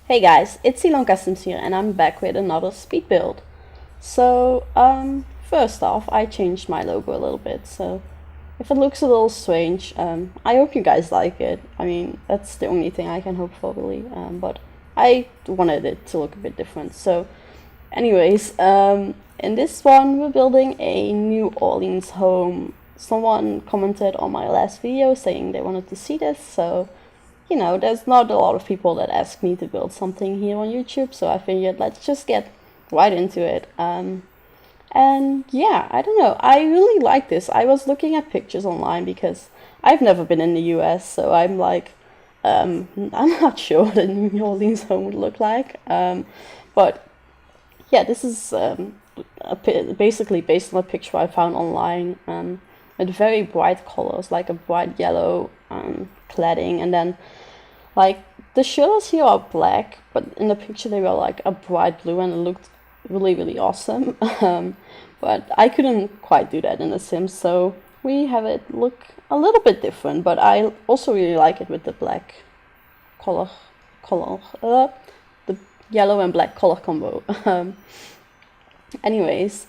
Hey guys, it's IlonkaSims here and I'm back with another speed build. So, first off, I changed my logo a little bit, so if it looks a little strange, I hope you guys like it. I mean, that's the only thing I can hope for really, but I wanted it to look a bit different. So, anyways, in this one we're building a New Orleans home. Someone commented on my last video saying they wanted to see this, so you know, there's not a lot of people that ask me to build something here on YouTube, so I figured let's just get right into it. And yeah, I don't know, I really like this. I was looking at pictures online because I've never been in the US, so I'm like, I'm not sure what a New Orleans home would look like. But yeah, this is basically based on a picture I found online, with very bright colors, like a bright yellow cladding, and then like the shutters here are black, but in the picture they were like a bright blue and it looked really awesome. But I couldn't quite do that in the Sims, so we have it look a little bit different, but I also really like it with the black color, the yellow and black color combo. Anyways,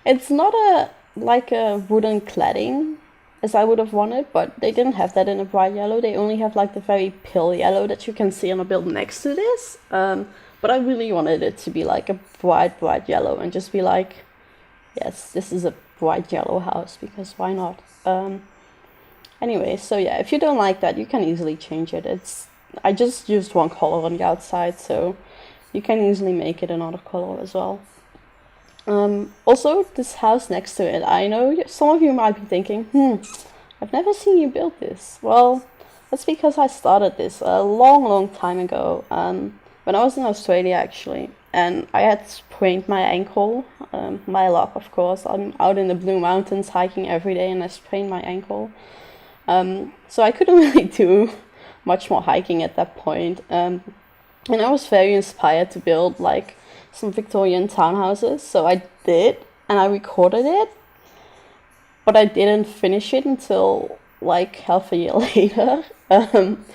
it's not like a wooden cladding as I would have wanted, but they didn't have that in a bright yellow. They only have like the very pale yellow that you can see on a build next to this. But I really wanted it to be like a bright yellow and just be like, yes, this is a bright yellow house, because why not? Anyway, so yeah, if you don't like that, you can easily change it. I just used one color on the outside, so you can easily make it another color as well. Also, this house next to it, I know some of you might be thinking, I've never seen you build this. Well, that's because I started this a long time ago, when I was in Australia actually, and I had sprained my ankle, my luck of course. I'm out in the Blue Mountains hiking every day and I sprained my ankle. So I couldn't really do much more hiking at that point, and I was very inspired to build like some Victorian townhouses, so I did, and I recorded it, but I didn't finish it until like half a year later. And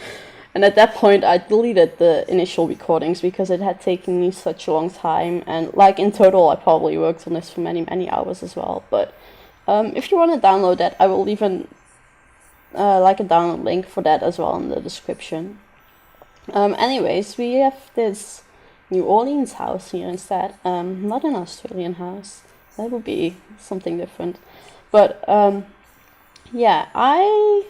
at that point I deleted the initial recordings because it had taken me such a long time, and like in total I probably worked on this for many hours as well. But if you want to download that, I will leave like a download link for that as well in the description. Anyways, we have this New Orleans house here instead, not an Australian house. That would be something different. But yeah, I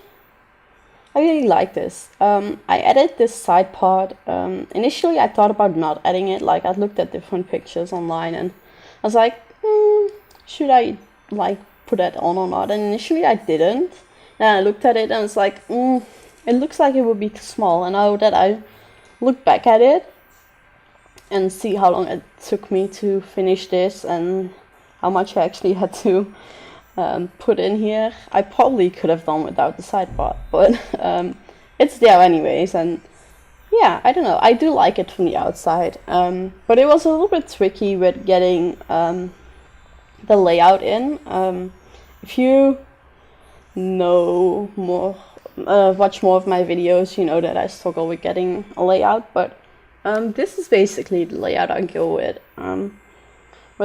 really like this. I added this side part. Initially I thought about not adding it. Like I looked at different pictures online and I was like, should I like put that on or not? And initially I didn't. And I looked at it and it's like, it looks like it would be too small. And now that I look back at it and see how long it took me to finish this and how much I actually had to put in here, I probably could have done without the side part, but it's there anyways. And yeah, I don't know, I do like it from the outside, but it was a little bit tricky with getting the layout in. If you know more, watch more of my videos, you know that I struggle with getting a layout, but this is basically the layout I go with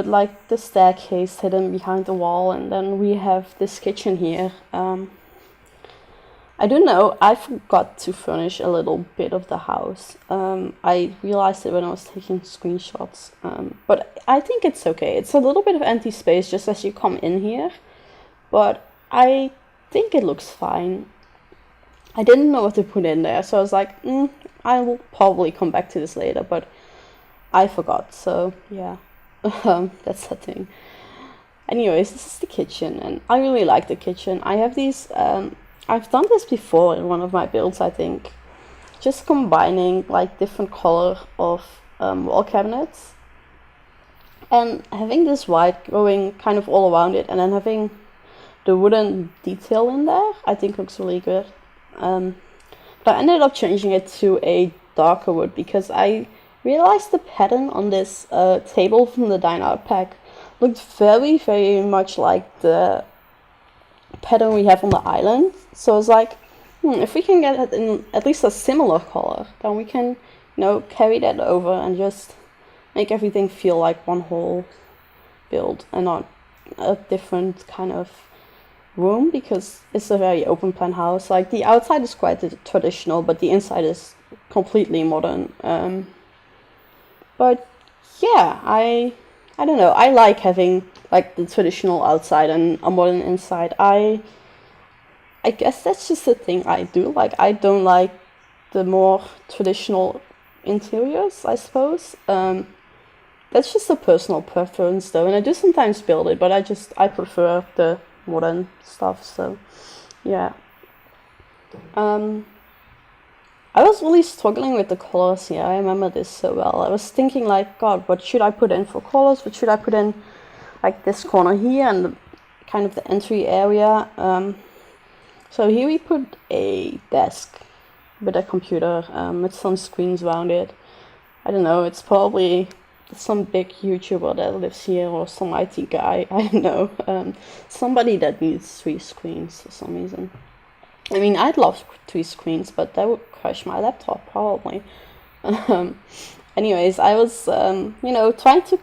like the staircase hidden behind the wall, and then we have this kitchen here. I don't know, I forgot to furnish a little bit of the house. I realized it when I was taking screenshots, but I think it's okay. It's a little bit of empty space just as you come in here, but I think it looks fine. I didn't know what to put in there, so I was like, I will probably come back to this later, but I forgot, so yeah. That's the thing. Anyways, this is the kitchen, and I really like the kitchen. I have these, I've done this before in one of my builds, I think. Just combining like different color of wall cabinets, and having this white going kind of all around it, and then having the wooden detail in there, I think looks really good. But I ended up changing it to a darker wood because I realized the pattern on this table from the Dine Out pack looked very much like the pattern we have on the island. So I was like, if we can get it in at least a similar color, then we can, carry that over and just make everything feel like one whole build and not a different kind of room, because it's a very open plan house. Like, the outside is quite traditional, but the inside is completely modern. But yeah, I don't know. I like having like the traditional outside and a modern inside. I guess that's just a thing I do. Like, I don't like the more traditional interiors, I suppose. That's just a personal preference though, and I do sometimes build it, but I prefer the modern stuff, so yeah. I was really struggling with the colors here. I remember this so well. I was thinking like, God, what should I put in for colors? What should I put in like this corner here and kind of the entry area? So here we put a desk with a computer with some screens around it. I don't know, it's probably some big YouTuber that lives here or some IT guy, I don't know. Somebody that needs 3 screens for some reason. I mean, I'd love 3 screens, but that would crash my laptop probably. Anyways, I was, trying to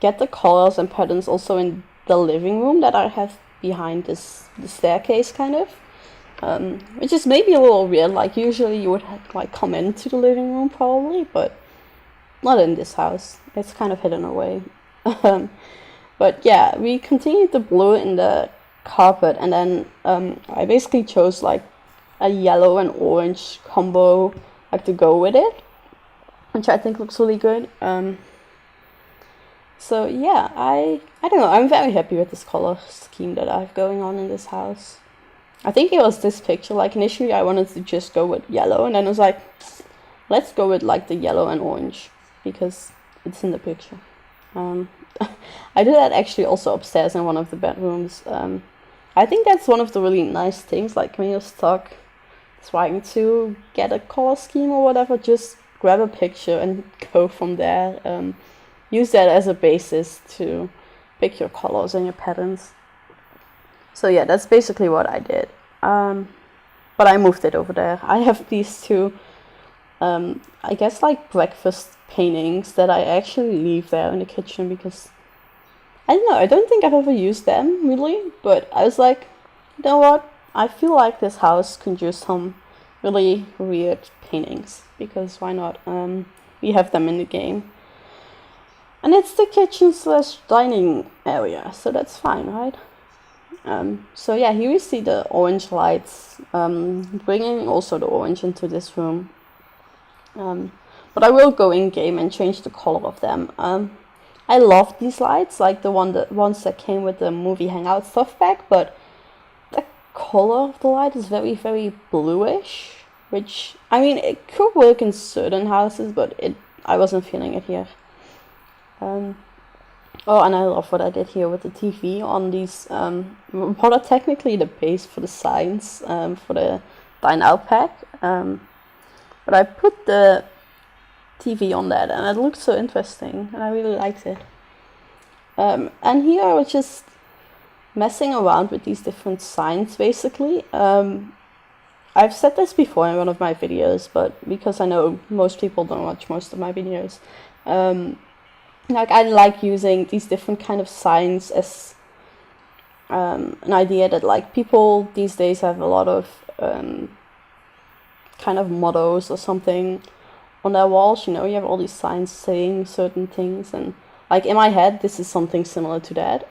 get the colors and patterns also in the living room that I have behind the staircase, kind of. Which is maybe a little weird. Like, usually you would like come into the living room probably, but not in this house. It's kind of hidden away. But yeah, we continued the blue in the carpet, and then I basically chose like a yellow and orange combo like to go with it, which I think looks really good. So yeah, I don't know, I'm very happy with this color scheme that I have going on in this house. I think it was this picture. Like, initially I wanted to just go with yellow, and then I was like, let's go with like the yellow and orange because it's in the picture. I did that actually also upstairs in one of the bedrooms. I think that's one of the really nice things, like when you're stuck trying to get a color scheme or whatever, just grab a picture and go from there. Use that as a basis to pick your colors and your patterns. So yeah, that's basically what I did. But I moved it over there. I have these 2, I guess like breakfast paintings that I actually leave there in the kitchen because, I don't know, I don't think I've ever used them really, but I was like, you know what? I feel like this house could use some really weird paintings, because why not? We have them in the game. And it's the kitchen/dining area, so that's fine, right? So yeah, here we see the orange lights, bringing also the orange into this room. But I will go in game and change the color of them. I love these lights, like the ones that came with the movie Hangout stuff pack, but the color of the light is very, very bluish, which, I mean, it could work in certain houses, but I wasn't feeling it here. Oh, and I love what I did here with the TV on these, what are technically the base for the signs for the Dine Out pack. But I put the TV on that, and it looked so interesting, and I really liked it. And here I was just messing around with these different signs, basically. I've said this before in one of my videos, but because I know most people don't watch most of my videos, like, I like using these different kind of signs as an idea that, like, people these days have a lot of kind of mottos or something on their walls. You know, you have all these signs saying certain things, and like in my head this is something similar to that.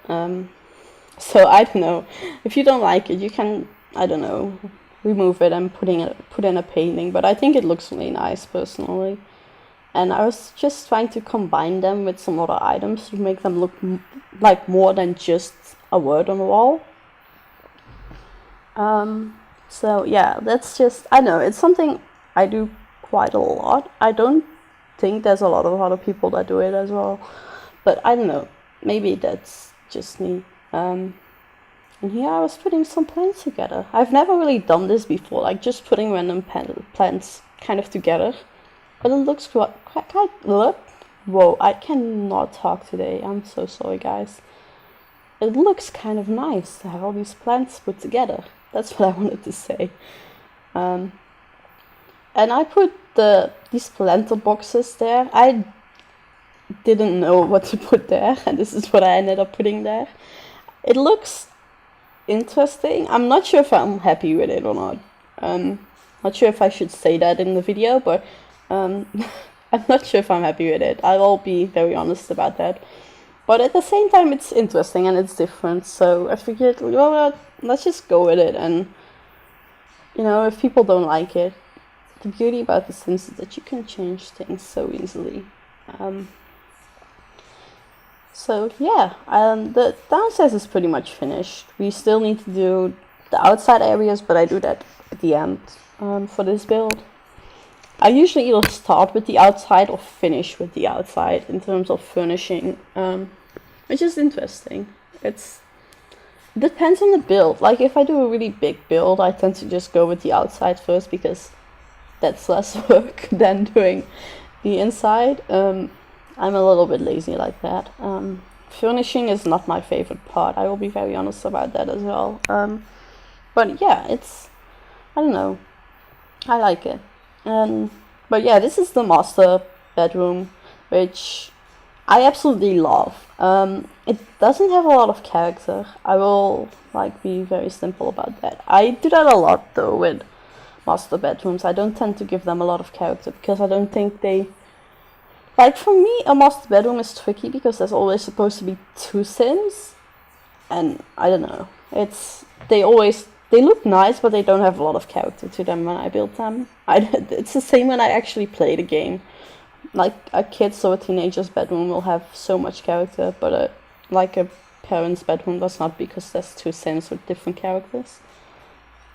So I don't know, if you don't like it, you can, I don't know, remove it and put in a painting, but I think it looks really nice personally. And I was just trying to combine them with some other items to make them look like more than just a word on the wall. So yeah, that's just, I know, it's something I do quite a lot. I don't think there's a lot of other people that do it as well, but I don't know, maybe that's just me. And here I was putting some plants together. I've never really done this before, like just putting random plants kind of together. But it looks quite, look, whoa, I cannot talk today, I'm so sorry guys. It looks kind of nice to have all these plants put together. That's what I wanted to say. And I put these planter boxes there. I didn't know what to put there, and this is what I ended up putting there. It looks interesting. I'm not sure if I'm happy with it or not. Not sure if I should say that in the video, but I'm not sure if I'm happy with it. I will be very honest about that. But at the same time, it's interesting and it's different. So I figured, well, let's just go with it. And you know, if people don't like it, the beauty about The Sims is that you can change things so easily. So yeah, the downstairs is pretty much finished. We still need to do the outside areas, but I do that at the end for this build. I usually either start with the outside or finish with the outside in terms of furnishing, which is interesting. It depends on the build. Like if I do a really big build, I tend to just go with the outside first because that's less work than doing the inside. I'm a little bit lazy like that. Furnishing is not my favorite part. I will be very honest about that as well. But yeah, I don't know. I like it. But yeah, this is the master bedroom, which I absolutely love. It doesn't have a lot of character. I will be very simple about that. I do that a lot though with master bedrooms. I don't tend to give them a lot of character because I don't think they... for me, a master bedroom is tricky because there's always supposed to be 2 Sims. And I don't know. They look nice, but they don't have a lot of character to them when I build them. It's the same when I actually play the game. Like a kid's or a teenager's bedroom will have so much character, but a parent's bedroom does not because there's 2 Sims with different characters.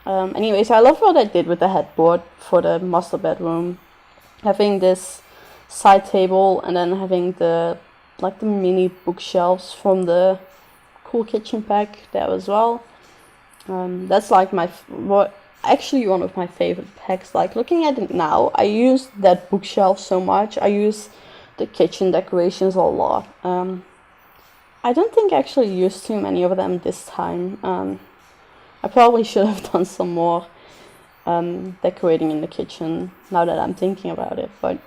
Anyways, I love what I did with the headboard for the master bedroom. Having this side table and then having the mini bookshelves from the Cool Kitchen pack there as well. That's actually one of my favorite packs. Like looking at it now, I use that bookshelf so much. I use the kitchen decorations a lot. I don't think I actually used too many of them this time. I probably should have done some more decorating in the kitchen now that I'm thinking about it, but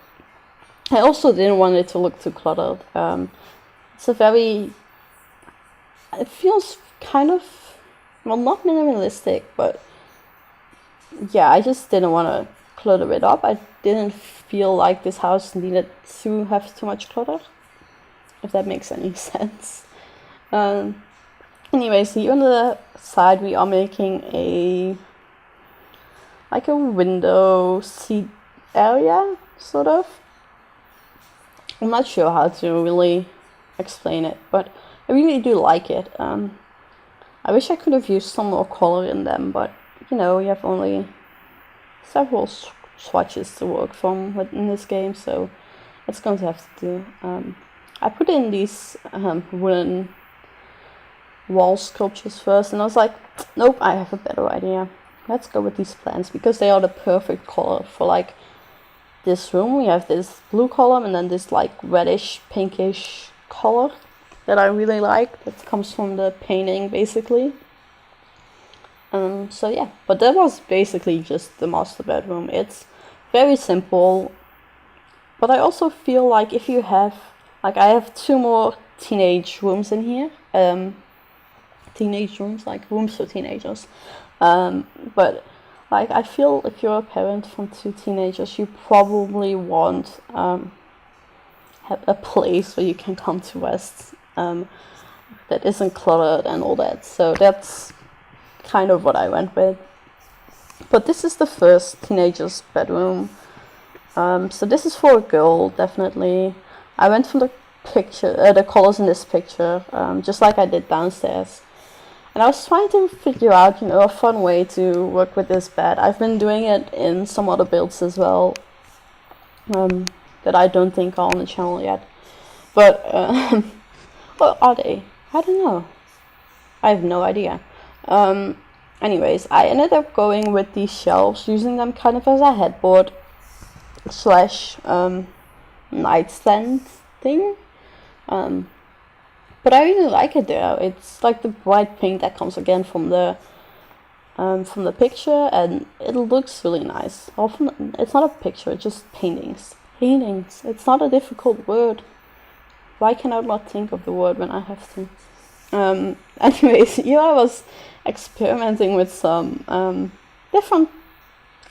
I also didn't want it to look too cluttered. It feels kind of, well, not minimalistic, but yeah, I just didn't want to clutter it up. I didn't feel like this house needed to have too much clutter, if that makes any sense. Anyways, here on the side we are making a window seat area, sort of. I'm not sure how to really explain it, but I really do like it. I wish I could have used some more color in them, but you know, you have only several swatches to work from in this game, so it's going to have to do. I put in these wooden wall sculptures first, and I was like, nope, I have a better idea. Let's go with these plants because they are the perfect color for this room. We have this blue color and then this reddish pinkish color that I really like, that comes from the painting basically. So yeah, but that was basically just the master bedroom. It's very simple, but I also feel like if you have, I have 2 more teenage rooms in here, teenage rooms, rooms for teenagers, but I feel if you're a parent from 2 teenagers, you probably want have a place where you can come to rest that isn't cluttered and all that. So that's kind of what I went with. But this is the first teenager's bedroom. So this is for a girl, definitely. I went for the the colors in this picture, just like I did downstairs. And I was trying to figure out, a fun way to work with this bed. I've been doing it in some other builds as well, that I don't think are on the channel yet. But, well, are they? I don't know. I have no idea. Anyways, I ended up going with these shelves, using them kind of as a headboard / nightstand thing. But I really like it there. It's like the bright pink that comes again from the from the picture, and it looks really nice. Often it's not a picture, it's just paintings. Paintings. It's not a difficult word. Why can I not think of the word when I have to? Anyways, here I was experimenting with some different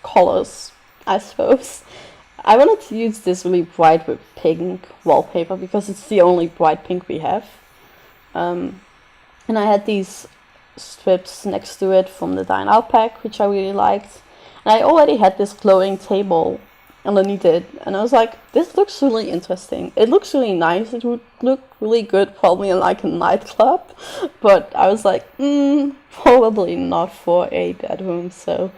colors, I suppose. I wanted to use this really bright with pink wallpaper because it's the only bright pink we have. And I had these strips next to it from the Dine Out pack, which I really liked. And I already had this glowing table underneath it, and I was like, this looks really interesting. It looks really nice. It would look really good probably in like a nightclub, but I was like, probably not for a bedroom, so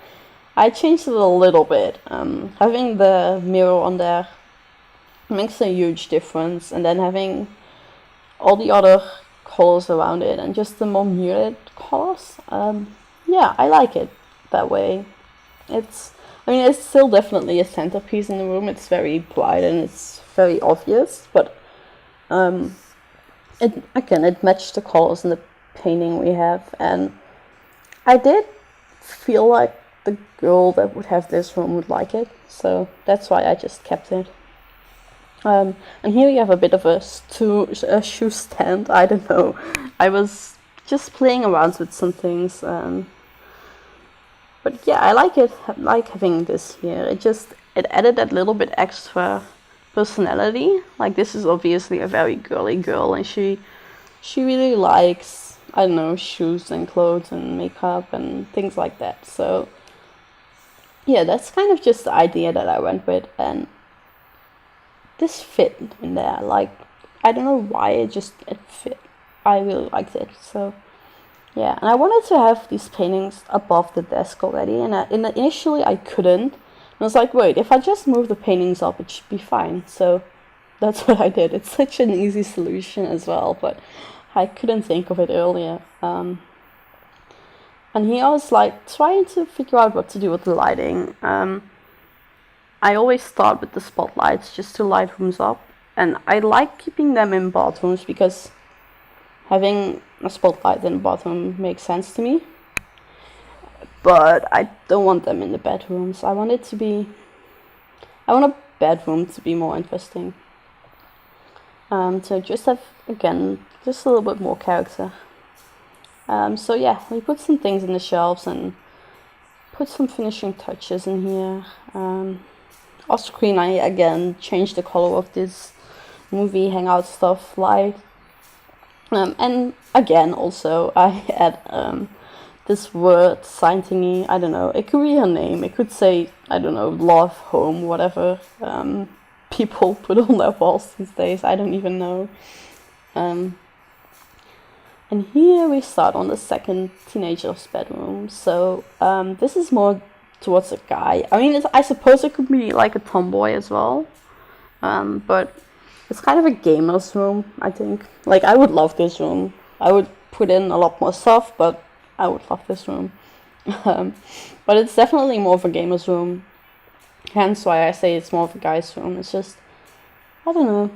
I changed it a little bit. Having the mirror on there makes a huge difference, and then having all the other colors around it and just the more muted colors, yeah, I like it that way. It's still definitely a centerpiece in the room. It's very bright and it's very obvious, but it matched the colors in the painting we have, and I did feel like the girl that would have this room would like it, so that's why I just kept it. And here you have a bit of a shoe stand. I don't know. I was just playing around with some things. But yeah, I like it. I like having this here. It added that little bit extra personality. Like, this is obviously a very girly girl, and she really likes, I don't know, shoes and clothes and makeup and things like that. So yeah, that's kind of just the idea that I went with, and this fit in there. Like, I don't know why, it fit. I really liked it. So yeah, and I wanted to have these paintings above the desk already, and initially I couldn't. And I was like, wait, if I just move the paintings up, it should be fine. So that's what I did. It's such an easy solution as well, but I couldn't think of it earlier. And here I was like trying to figure out what to do with the lighting. I always start with the spotlights just to light rooms up, and I like keeping them in bathrooms because having a spotlight in the bathroom makes sense to me. But I don't want them in the bedrooms. I want a bedroom to be more interesting. So just have, again, just a little bit more character. So yeah, we put some things in the shelves and put some finishing touches in here. Off screen, I again changed the color of this movie hangout stuff light. And again, also, I add this word sign thingy. I don't know, it could be her name. It could say, I don't know, love, home, whatever people put on their walls these days. I don't even know. And here we start on the second teenager's bedroom. So this is more towards a guy. I mean, I suppose it could be like a tomboy as well. But it's kind of a gamer's room, I think. Like, I would love this room. I would put in a lot more stuff, but I would love this room. But it's definitely more of a gamer's room. Hence why I say it's more of a guy's room. It's just, I don't know,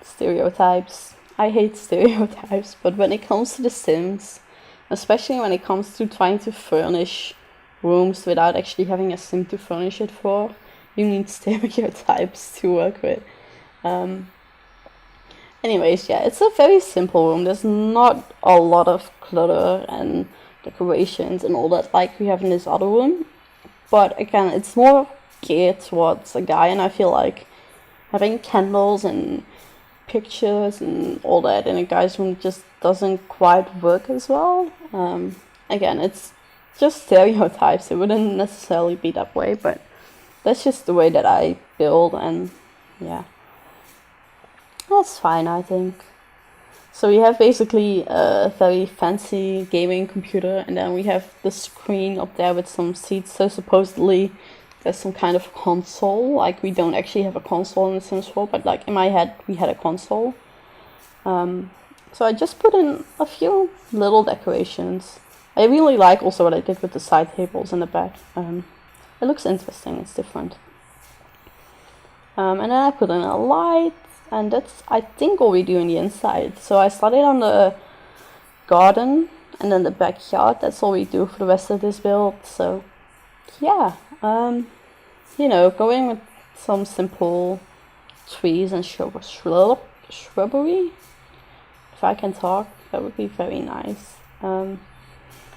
stereotypes. I hate stereotypes, but when it comes to The Sims, especially when it comes to trying to furnish rooms without actually having a sim to furnish it for, you need stereotypes to work with. Anyways, yeah, it's a very simple room. There's not a lot of clutter and decorations and all that like we have in this other room. But again, it's more geared towards a guy, and I feel like having candles and pictures and all that in a guy's room just doesn't quite work as well. Again, it's just stereotypes. It wouldn't necessarily be that way, but that's just the way that I build, and yeah. That's fine, I think. So we have basically a very fancy gaming computer, and then we have the screen up there with some seats. So supposedly there's some kind of console. Like, we don't actually have a console in the Sims 4, but like in my head we had a console. So I just put in a few little decorations. I really like also what I did with the side tables in the back. It looks interesting, it's different. And then I put in a light. And that's, I think, all we do in the inside. So I started on the garden. And then the backyard, that's all we do for the rest of this build. So yeah, you know, going with some simple trees and shrubbery, if I can talk, that would be very nice.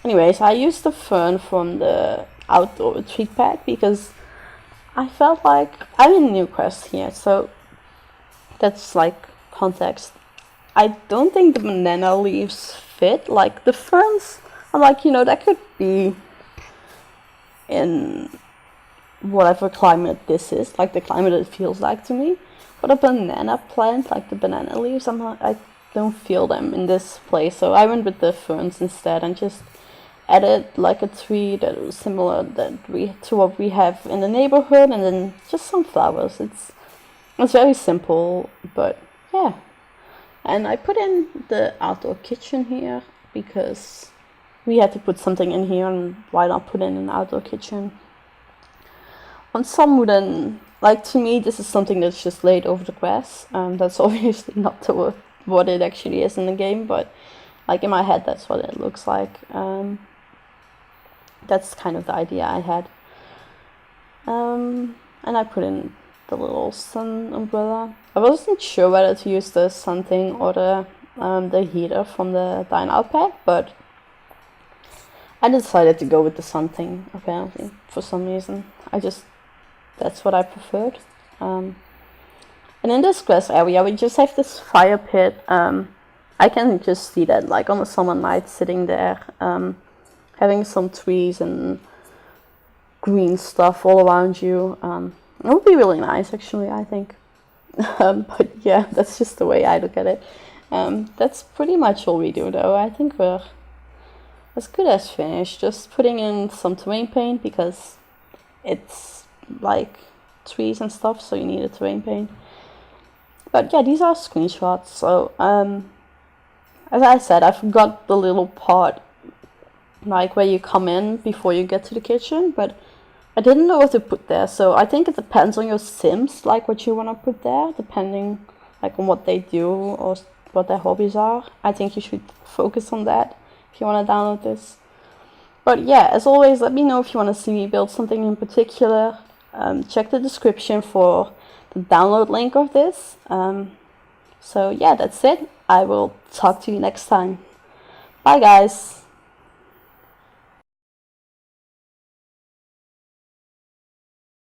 Anyways, I used the fern from the outdoor retreat pack because I felt like I'm in New Quest here, so that's like context. I don't think the banana leaves fit. Like the ferns, I'm like, you know, that could be in whatever climate this is, like the climate it feels like to me. But a banana plant, like the banana leaves, I don't feel them in this place, so I went with the ferns instead and just added like a tree that was similar to what we have in the neighborhood, and then just some flowers. It's very simple, but yeah. And I put in the outdoor kitchen here because we had to put something in here, and why not put in an outdoor kitchen? On some wooden, like to me this is something that's just laid over the grass. That's obviously not what it actually is in the game, but like in my head that's what it looks like. That's kind of the idea I had. And I put in the little sun umbrella. I wasn't sure whether to use the sun thing or the heater from the Dine Out pack, but I decided to go with the sun thing, apparently, for some reason. That's what I preferred. And in this grass area, we just have this fire pit. I can just see that, like on a summer night, sitting there, having some trees and green stuff all around you. It would be really nice, actually, I think. But yeah, that's just the way I look at it. That's pretty much all we do, though. I think we're as good as finished. Just putting in some terrain paint because it's like trees and stuff, so you need a terrain paint. But yeah, these are screenshots. So as I said, I forgot the little part like where you come in before you get to the kitchen, but I didn't know what to put there. So I think it depends on your Sims, like what you want to put there, depending like on what they do or what their hobbies are. I think you should focus on that if you want to download this. But yeah, as always, let me know if you want to see me build something in particular. Check the description for the download link of this. So yeah, that's it. I will talk to you next time. Bye guys.